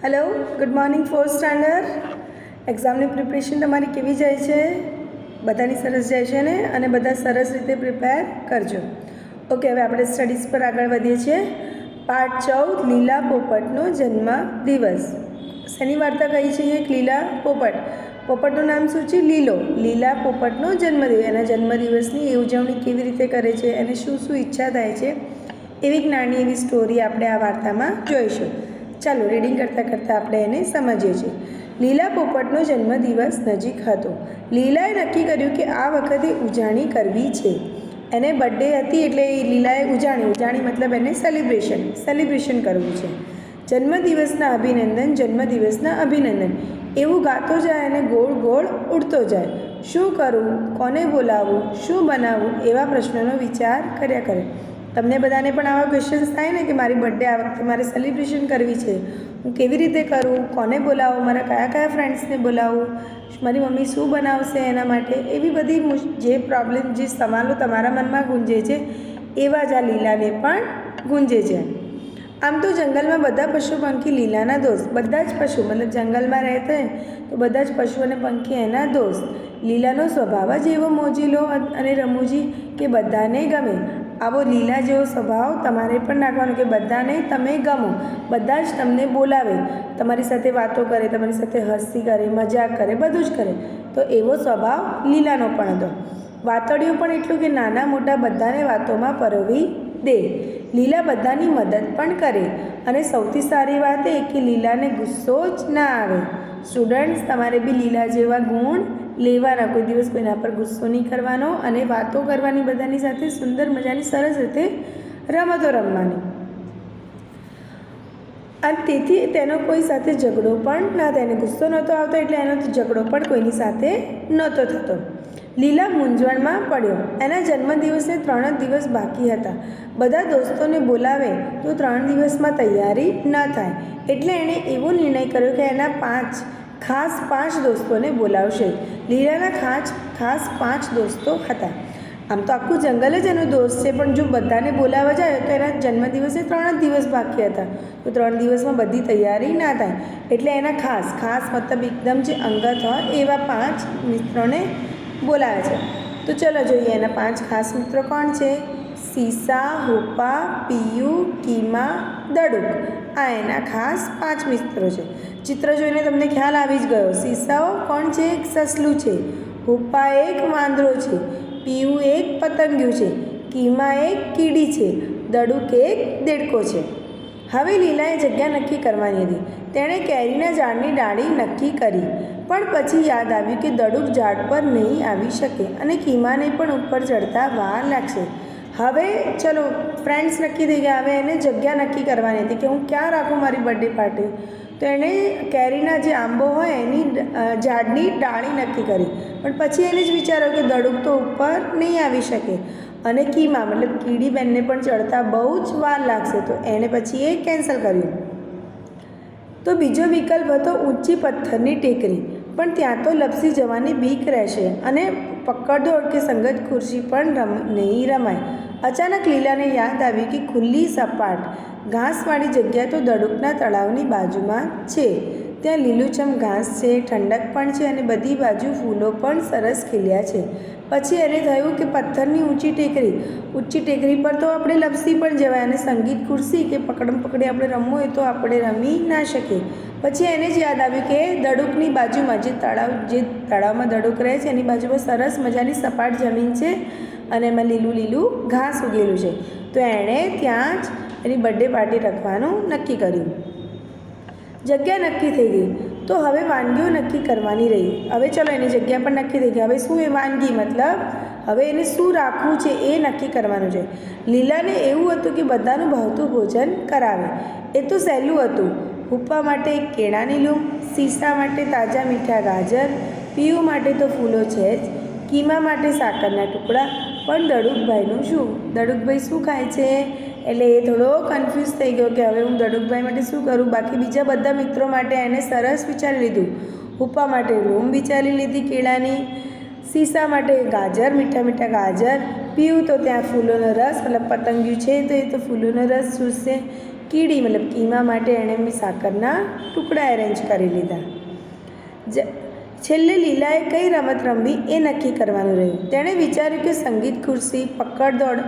Hello, good morning fourth standard. એક્ઝામની preparation તમારી કેવી જાય છે? બધાની સરસ જાય છે ને? અને બધા સરસ રીતે પ્રિપેર કરજો. ઓકે, હવે આપણે સ્ટડીઝ પર આગળ વધીએ છીએ. પાઠ 14, લીલા પોપટનો જન્મ દિવસ. શેની વાર્તા કહી છે? એક લીલા પોપટ. પોપટનું નામ શું છે? લીલો. લીલા પોપટનો જન્મદિવસ. એના જન્મદિવસની એ ઉજવણી કેવી રીતે કરે છે, એને શું શું ઈચ્છા થાય છે, એવી એક નાની એવી સ્ટોરી આપણે આ વાર્તામાં જોઈશું. ચાલો રીડિંગ કરતાં કરતાં આપણે એને સમજીએ છીએ. લીલા પોપટનો જન્મદિવસ નજીક હતો. લીલાએ નક્કી કર્યું કે આ વખતે ઉજાણી કરવી છે. એને બર્થડે હતી એટલે લીલાએ ઉજાણી મતલબ એને સેલિબ્રેશન કરવું છે. જન્મદિવસના અભિનંદન એવું ગાતો જાય અને ગોળ ગોળ ઉડતો જાય. શું કરવું, કોને બોલાવવું, શું બનાવવું, એવા પ્રશ્નોનો વિચાર કર્યા કરે. તમને બધાને પણ આવા ક્વેશ્ચન્સ થાય ને કે મારી બર્થડે આ વખતે મારે સેલિબ્રેશન કરવી છે, હું કેવી રીતે કરું, કોને બોલાવું, મારા કયા કયા ફ્રેન્ડ્સને બોલાવું, મારી મમ્મી શું બનાવશે એના માટે, એવી બધી જે પ્રોબ્લેમ, જે સવાલો તમારા મનમાં ગુંજે છે એવા જ આ લીલાને પણ ગુંજે છે. આમ તો જંગલમાં બધા પશુ પંખી લીલાના દોસ્ત. બધા જ પશુ મતલબ જંગલમાં રહેતા હોય તો બધા જ પશુ અને પંખી એના દોસ્ત. લીલાનો સ્વભાવ જ એવો મોજીલો અને રમૂજી કે બધાને ગમે. આવો લીલા જેવો સ્વભાવ તમારે પણ રાખવાનો કે બધાને તમે ગમો, બધા જ તમને બોલાવે, તમારી સાથે વાતો કરે, તમારી સાથે હસી કરે, મજાક કરે, બધું જ કરે. તો એવો સ્વભાવ લીલાનો પણ હતો. વાતડિયું પણ એટલું કે નાના મોટા બધાને વાતોમાં પરોવી દે. લીલા બધાની મદદ પણ કરે. અને સૌથી સારી વાત એ કે લીલાને ગુસ્સો જ ના આવે. સ્ટુડન્ટ્સ, તમારે બી લીલા જેવા ગુણ લેવાના. કોઈ દિવસ કોઈના પર ગુસ્સો નહીં કરવાનો અને વાતો કરવાની, બધાની સાથે સુંદર મજાની સરસ રીતે રમતો રમવાની. અને તેથી તેનો કોઈ સાથે ઝઘડો પણ ના થાય. એને ગુસ્સો નહોતો આવતો એટલે એનો ઝઘડો પણ કોઈની સાથે નહોતો થતો. લીલા મૂંઝવણમાં પડ્યો. એના જન્મદિવસને 3 જ દિવસ બાકી હતા. બધા દોસ્તોને બોલાવે તો 3 દિવસમાં તૈયારી ન થાય. એટલે એણે એવો નિર્ણય કર્યો કે એના ખાસ 5 દોસ્તોને બોલાવશે. લીલાના ખાસ 5 દોસ્તો હતા. આમ તો આખું જંગલ જ એનો દોસ્ત છે, પણ જો બધાને બોલાવવા જાય તો એના જન્મદિવસે 3 જ દિવસ બાકી હતા. તો 3 દિવસમાં બધી તૈયારી ના થાય. એટલે એના ખાસ મતલબ એકદમ જે અંગત હોય એવા 5 મિત્રોને બોલાવે છે. તો ચલો જોઈએ એના 5 ખાસ મિત્રો કોણ છે. સીસા, હુપ્પા, પીયું, કીમા, દડુક. આ એના ખાસ 5 મિત્રો છે. ચિત્ર જોઈને તમને ખ્યાલ આવી જ ગયો. સીસાઓ કોણ છે? એક સસલું છે. હુપ્પા એક વાંદરો છે. પીયું એક પતંગિયું છે. કીમા એક કીડી છે. દડુક એક દેડકો છે. હવે લીલાએ જગ્યા નક્કી કરવાની હતી. તેણે કેરીના ઝાડની ડાળી નક્કી કરી, પણ પછી યાદ આવ્યું કે દડુક ઝાડ પર નહીં આવી શકે અને કીમાને પણ ઉપર ચડતા વાર લાગશે. હવે ચલો ફ્રેન્ડ્સ નક્કી થઈ ગયા. હવે એને જગ્યા નક્કી કરવાની હતી કે હું ક્યાં રાખું મારી બર્થડે પાર્ટી. તો એણે કેરીના જે આંબો હોય એની ઝાડની ડાળી નક્કી કરી, પણ પછી એને જ વિચાર્યો કે દડુક તો ઉપર નહીં આવી શકે અને કીમા મતલબ કીડી બેનને પણ ચડતા બહુ જ વાર લાગશે. તો એણે પછી એ કેન્સલ કર્યું. તો બીજો વિકલ્પ હતો ઊંચી પથ્થરની ટેકરી, પણ ત્યાં તો લપસી જવાની બીક રહેશે અને પકડદોડ કે સંગત ખુરશી પણ નહીં રમાય. અચાનક લીલાને યાદ આવ્યું કે ખુલ્લી સપાટ ઘાસવાળી જગ્યા તો દડુકના તળાવની બાજુમાં છે. ત્યાં લીલુંછમ ઘાસ છે, ઠંડક પણ છે અને બધી બાજુ ફૂલો પણ સરસ ખીલ્યા છે. પછી એને થયું કે પથ્થરની ઊંચી ટેકરી પર તો આપણે લપસી પણ જવાય અને સંગીત ખુરશી કે પકડમ પકડી આપણે રમવું હોય તો આપણે રમી ના શકીએ. પછી એને જ યાદ આવ્યું કે દડુકની બાજુમાં જે તળાવમાં દડુક રહે છે એની બાજુમાં સરસ મજાની સપાટ જમીન છે અને એમાં લીલું ઘાસ ઉગેલું છે. તો એણે ત્યાં જ એની બર્થડે પાર્ટી રાખવાનું નક્કી કર્યું. જગ્યા નક્કી થઈ ગઈ. તો હવે વાનગીઓ નક્કી કરવાની રહી. હવે ચલો એની જગ્યા પણ નક્કી થઈ ગઈ. હવે શું એ વાનગી મતલબ હવે એને શું રાખવું છે એ નક્કી કરવાનું છે. લીલાને એવું હતું કે બધાનું ભાવતું ભોજન કરાવે. એ તો સહેલું હતું. હુપ્પા માટે કેળાની લૂમ, સીસા માટે તાજા મીઠા ગાજર, પીયું માટે તો ફૂલો છે જ, કીમા માટે સાકરના ટુકડા. પણ દડુકભાઈનું શું? દડુકભાઈ શું ખાય છે? એટલે એ થોડો કન્ફ્યુઝ થઈ ગયો કે હવે હું દડુકભાઈ માટે શું કરું. બાકી બીજા બધા મિત્રો માટે એને સરસ વિચારી લીધું. હુપ્પા માટે લૂમ વિચારી લીધી કેળાની, સીસા માટે ગાજર, મીઠા ગાજર, પીવું તો ત્યાં ફૂલોનો રસ મતલબ પતંગિયું છે તો એ તો ફૂલોનો રસ ચૂસશે, કીડી મતલબ કીમા માટે એણે સાકરના ટુકડા એરેન્જ કરી લીધા. છેલ્લે લીલાએ કઈ રમત રમવી એ નક્કી કરવાનું રહ્યું. તેણે વિચાર્યું કે સંગીત ખુરશી, પકડદોડ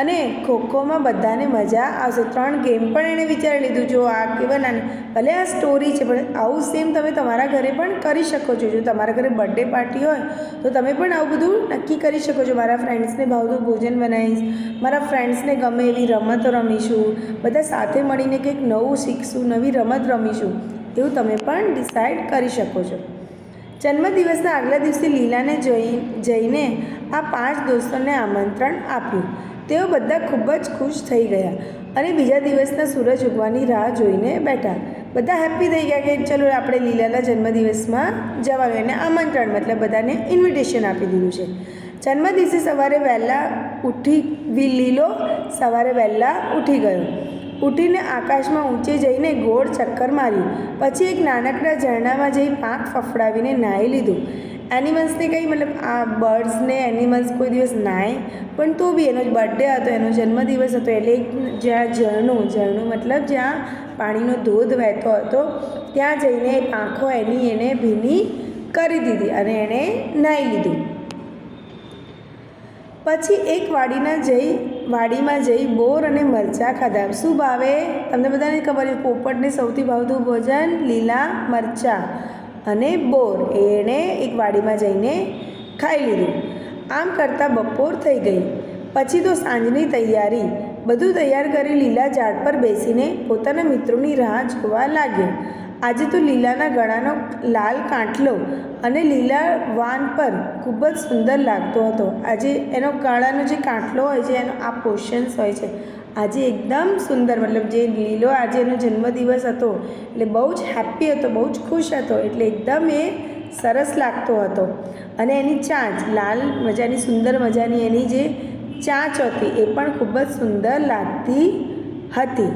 અને ખોખોમાં બધાને મજા આવશે. 3 ગેમ પણ એણે વિચારી લીધું. જો આ કેવા નાની, ભલે આ સ્ટોરી છે પણ આવું સેમ તમે તમારા ઘરે પણ કરી શકો છો. જો તમારા ઘરે બર્થડે પાર્ટી હોય તો તમે પણ આવું બધું નક્કી કરી શકો છો. મારા ફ્રેન્ડ્સને ભાવતું ભોજન બનાવીશ, મારા ફ્રેન્ડ્સને ગમે એવી રમતો રમીશું, બધા સાથે મળીને કંઈક નવું શીખશું, નવી રમત રમીશું, એવું તમે પણ ડિસાઈડ કરી શકો છો. જન્મદિવસના આગલા દિવસે લીલાને જઈને આ 5 દોસ્તોને આમંત્રણ આપ્યું. તેઓ બધા ખૂબ જ ખુશ થઈ ગયા અને બીજા દિવસના સૂરજ ઉગવાની રાહ જોઈને બેઠા. બધા હેપ્પી થઈ ગયા કે ચલો આપણે લીલાના જન્મદિવસમાં જવાનું. એને આમંત્રણ મતલબ બધાને ઇન્વિટેશન આપી દીધું છે. જન્મદિવસે સવારે વહેલા લીલો સવારે વહેલા ઉઠી ગયો. ઉઠીને આકાશમાં ઊંચે જઈને ગોળ ચક્કર માર્યું. પછી એક નાનકડા ઝરણામાં જઈ પાંખ ફફડાવીને નાહી લીધું. એનિમલ્સને કંઈ મતલબ આ બર્ડ્સને એનિમલ્સ કોઈ દિવસ નાહે, પણ તો બી એનો બર્થડે હતો, એનો જન્મદિવસ હતો એટલે જ્યાં ઝરણું મતલબ જ્યાં પાણીનો ધોધ વહેતો હતો ત્યાં જઈને પાંખો એને ભીની કરી દીધી અને એણે નાહી લીધું. પછી એક વાડીમાં જઈ બોર અને મરચાં ખાધા. શું ભાવે? તમને બધાને ખબર છે પોપટને સૌથી ભાવતું ભોજન લીલા મરચાં અને બોર. એણે એક વાડીમાં જઈને ખાઈ લીધું. આમ કરતાં બપોર થઈ ગઈ. પછી તો સાંજની તૈયારી. બધું તૈયાર કરી લીલા ઝાડ પર બેસીને પોતાના મિત્રોની રાહ જોવા લાગ્યો. આજે તો લીલાના ગળાનો લાલ કાંઠલો અને લીલા વાન પર ખૂબ જ સુંદર લાગતો હતો. આજે એનો ગળાનો જે કાંઠલો હોય છે, એનો આ પોર્શન્સ હોય છે, આજે એકદમ સુંદર મતલબ જે લીલો આજે એનો જન્મદિવસ હતો એટલે બહુ જ હેપ્પી હતો, બહુ જ ખુશ હતો, એટલે એકદમ એ સરસ લાગતો હતો. અને એની ચાંચ લાલ મજાની સુંદર મજાની એની જે ચાંચ હતી એ પણ ખૂબ જ સુંદર લાગતી હતી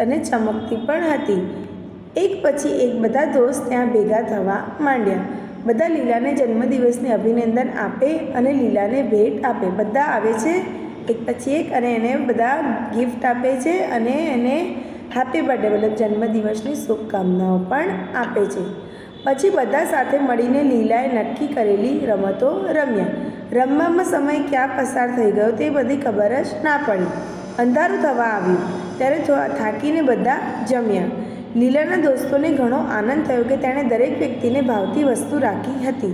અને ચમકતી પણ હતી. એક પછી એક બધા દોસ્ત ત્યાં ભેગા થવા માંડ્યા. બધા લીલાને જન્મદિવસની અભિનંદન આપે અને લીલાને ભેટ આપે. બધા આવે છે એક પછી એક અને એને બધા ગિફ્ટ આપે છે અને એને હેપી બર્થડે મતલબ જન્મદિવસની શુભકામનાઓ પણ આપે છે. પછી બધા સાથે મળીને લીલાએ નક્કી કરેલી રમતો રમ્યા. રમવામાં સમય ક્યાં પસાર થઈ ગયો તે બધી ખબર જ ના પડી. અંધારું થવા આવ્યું ત્યારે થાકીને બધા જમ્યા. લીલાના દોસ્તોને ઘણો આનંદ થયો કે તેણે દરેક વ્યક્તિને ભાવતી વસ્તુ રાખી હતી.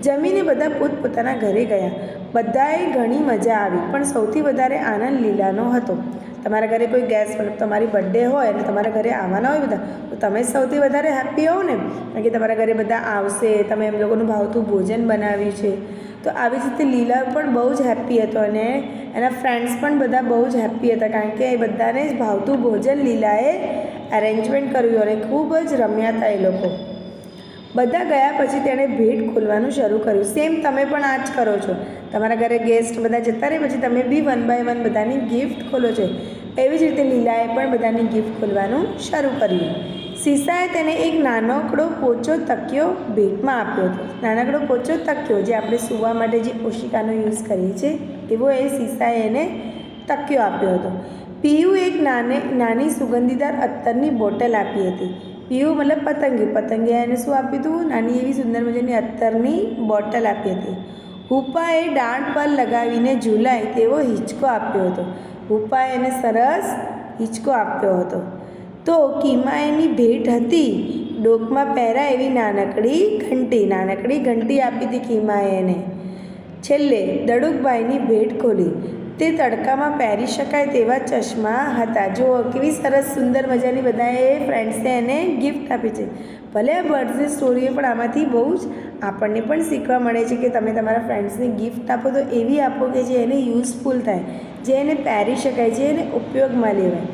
જમીને બધા પોતપોતાના ઘરે ગયા. બધાએ ઘણી મજા આવી, પણ સૌથી વધારે આનંદ લીલાનો હતો. તમારા ઘરે કોઈ ગેસ્ટ મતલબ તમારી બર્થડે હોય અને તમારા ઘરે આવવાના હોય બધા, તો તમે સૌથી વધારે હેપ્પી હો ને, કારણ કે તમારા ઘરે બધા આવશે, તમે એમ લોકોનું ભાવતું ભોજન બનાવ્યું છે. તો આવી જ રીતે લીલા પણ બહુ જ હેપ્પી હતો અને એના ફ્રેન્ડ્સ પણ બધા બહુ જ હેપ્પી હતા, કારણ કે એ બધાને જ ભાવતું ભોજન લીલાએ અરેન્જમેન્ટ કર્યું અને ખૂબ જ રમ્યા હતા એ લોકો. બધા ગયા પછી તેણે ભેટ ખોલવાનું શરૂ કર્યું. સેમ તમે પણ આ જ કરો છો. તમારા ઘરે ગેસ્ટ બધા જતા રહે પછી તમે બી 1 by 1 બધાની ગિફ્ટ ખોલો છો. એવી જ રીતે લીલાએ પણ બધાની ગિફ્ટ ખોલવાનું શરૂ કર્યું. સીસાએ તેને એક નાનકડો પોચો તકિયો ભેટમાં આપ્યો હતો. નાનકડો પોચો તકિયો જે આપણે સૂવા માટે જે ઓશિકાનો યુઝ કરીએ છીએ એવો એ સીસાએ એને તકિયો આપ્યો હતો. પીયુ એક નાની સુગંધીદાર અત્તરની બોટલ આપી હતી. પીયુ મતલબ પતંગિયા એને શું આપ્યું હતું? નાની એવી સુંદર મજાની અત્તરની બોટલ આપી હતી. હુપાએ દાંત પર લગાવીને ઝૂલાય તેવો હિંચકો આપ્યો હતો. હુપાએ એને સરસ હિંચકો આપ્યો હતો. તો કીમાએની ભેટ હતી ડોકમાં પહેરાય એવી નાનકડી ઘંટી આપી હતી કીમાએ એને. છેલ્લે દડુકભાઈની ભેટ ખોલી. તે તડકામાં પહેરી શકાય તેવા ચશ્મા હતા. જો કેવી સરસ સુંદર મજાની બધાએ ફ્રેન્ડ્સે એને ગિફ્ટ આપી છે. ભલે આ બર્થડે સ્ટોરીઓ પણ આમાંથી બહુ જ આપણને પણ શીખવા મળે છે કે તમે તમારા ફ્રેન્ડ્સને ગિફ્ટ આપો તો એવી આપો કે જે એને યુઝફુલ થાય, જે એને પહેરી શકાય, જે એને ઉપયોગમાં લેવાય.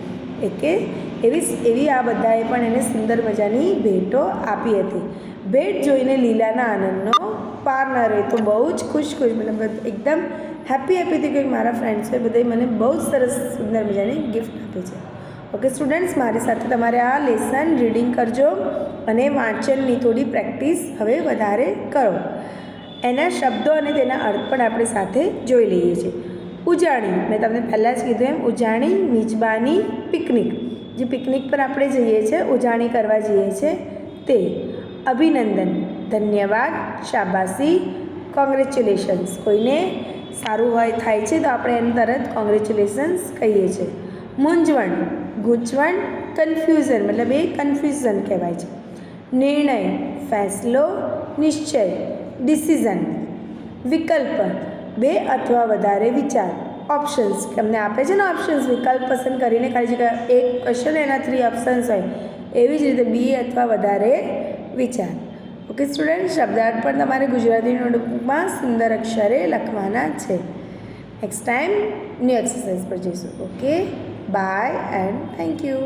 એટલે એવી આ બધાએ પણ એને સુંદર મજાની ભેટો આપી હતી. ભેટ જોઈને લીલાના આનંદનો પાર ન રહ્યો. તો બહુ જ ખુશ મતલબ એકદમ હેપી હતી કે મારા ફ્રેન્ડ્સે બધાએ મને બહુ જ સરસ સુંદર મજાની ગિફ્ટ આપી છે. ઓકે સ્ટુડન્ટ્સ, મારી સાથે તમારે આ લેસન રીડિંગ કરજો અને વાંચનની થોડી પ્રેક્ટિસ હવે વધારે કરો. એના શબ્દો અને તેના અર્થ પણ આપણે સાથે જોઈ લઈએ છીએ. ઉજાણી, મેં તમને પહેલાં જ કીધું એમ, ઉજાણી, મિજબાની, પિકનિક. જે પિકનિક પર આપણે જઈએ છીએ, ઉજાણી કરવા જઈએ છીએ તે. અભિનંદન, ધન્યવાદ, શાબાશી, કોંગ્રેચ્યુલેશન્સ. કોઈને સારું થાય છે તો આપણે એને તરત કોંગ્રેચ્યુલેશન્સ કહીએ છીએ. મૂંઝવણ, ગૂંચવણ, કન્ફ્યુઝન મતલબ એ કન્ફ્યુઝન કહેવાય છે. નિર્ણય, ફેંસલો, નિશ્ચય, ડિસિઝન. વિકલ્પ, બે અથવા વધારે વિચાર. ઓપ્શન્સ તમને આપે છે ને ઓપ્શન્સ, વિકલ્પ પસંદ કરીને ખાલી જગ્યા એક ક્વેશ્ચન એના 3 ઓપ્શન્સ હોય, એવી જ રીતે બે અથવા વધારે વિચાર. ઓકે સ્ટુડન્ટ, શબ્દાર્થ પણ તમારે ગુજરાતી નોટબુકમાં સુંદર અક્ષરે લખવાના છે. નેક્સ્ટ ટાઈમ ન્યૂ એક્સરસાઇઝ પર જઈશું. Okay, bye and thank you.